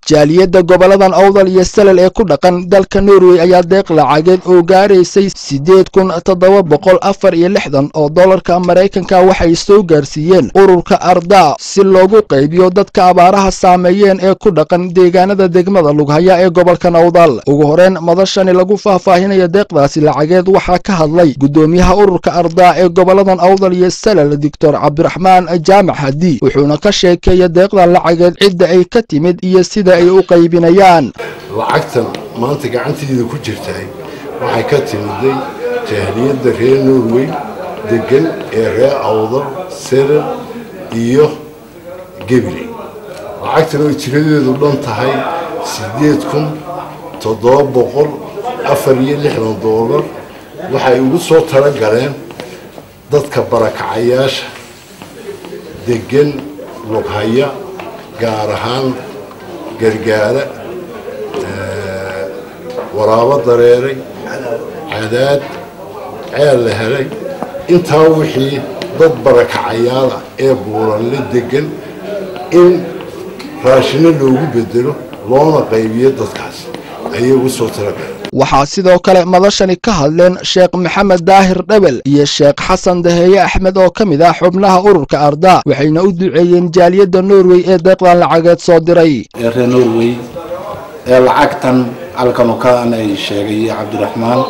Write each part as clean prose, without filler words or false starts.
jaaliyadda goboladan Awdal iyo Salal ee ku dhaqan dalka Norway ayaa deeq lacageed oo gaaraysay 8,764 oo dollarka Mareykanka waxay soo gaarsiiyeen ururka Arda si loogu qaybiyo dadka abaaraha saameeyeen ee ku dhaqan deegaanada degmada Lughaya ee gobolka Awdal. Ugu horeen madashani lagu faahfaahinayo deeqdaasi lacageed waxaa ka hadlay gudoomiyaha ururka Arda ee goboladan Awdal iyo Salal Dr. Cabdiraxmaan Jaamac Hadi wuxuuna ka sheekeeyay deeqda lacageed cidda ay ka timid iyo sida ay u qaybinayaan. lacagtan maanta gacanteeda ku jirtay waxay ka timiday jaaliyadda reer Norway degan ee reer Awdal Salal iyo Gabiley. lacagtan oo tiradeedu dhan tahay 8,764 dollar waxay ugu soo talagaleen dadka barakacayaasha degan Lughaya gaar ahaan gargaara waraabo dareeray cadaad ceel la helay intaa wixii dad barakacayaal ee buuran la degan in raashino loogu bedelo loona qaybiyo dadkaas ayay ugu soo talagaleen. waxaa sidoo kale madashani ka hadleen Sheekh Maxamed Daahir Dhabel iyo Sheekh Xasan Daheeye Axmed oo kamid ah xubnaha ururka Arda waxayna u duceeyeen jaaliyadda Norway ee deeqdan lacageed soo diray. reer Norway ee lacagtan halkan oo ka ay sheegay Cabdiraxmaan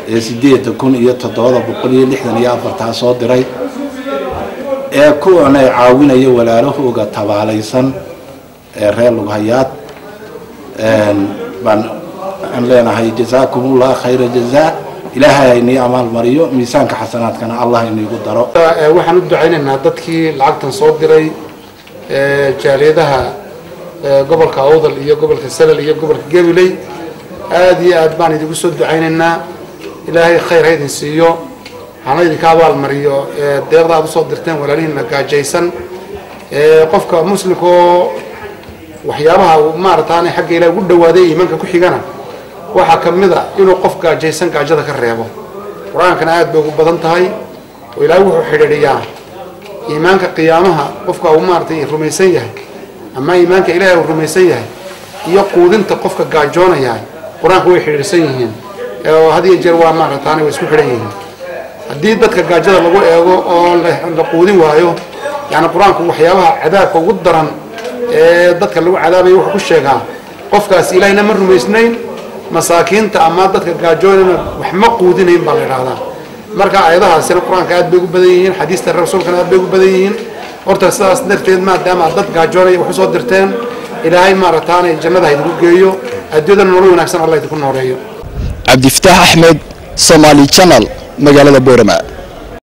ee 8,764 soo diray ee kuwan ay caawinayo walaalahooga tabaalaysan ee reer Lughaya ban أن لنا هاي جزاكم الله خير الجزاء إلهي إني أمال مريو ميسان كحسنات كان الله إني يقدره. وحنا ندعينا إن دتكي العقد صادري جاليدها قبل كأوضل إياه قبل كسلل إياه قبل كجبلي هذه أدباني دي قصد دعينا إن إلهي خير هيد نسيو أنا إذا كابال مريو دير ذا صادرتين ولا لين كجيسن قفك مسلكو وحيابها ومارتاني حق إلى قد وادي منك كحجنا waxa kamida inuu qofka jeesan gaajada ka reebo quraankan aad bay ugu badan tahay oo Ilaahay wuxuu xidhiidhiyaa iimaanka qiyaamaha qofka uu maartay rumaysan yahay ama iimaanka Ilaahay uu rumaysan yahay iyo quudinta qofka gaajoonaya quraanku way xidhiidhsan yihiin oo hadii jeer waa maartaani way isku xidhan yihiin hadii dadka gaajada lagu eego oo la quudin waayo yaani quraanku waxyaabaha cadaabka ugu daran ee dadka lagu cadaabayo wuxuu ku sheegaa qofkaas Ilaahayna ma rumaysnayn masaakiinta ama dadka gaajoonayna wax ma quudinayn baa la yiraahdaa. marka ayadahaasina quraanka aad bay ugu badan yihiin xadiista rasuulkana aad bay ugu badan yihiin horta sidaas darteed maadaama dad gaajoonay wax soo dirteen Ilaahay maarataanay jannada ay ugu geeyo adduunka nolol wanaagsan Allah idinku nooreeyo. Cabdi Fataax Axmed, Somali Channel, magaalada Boorama.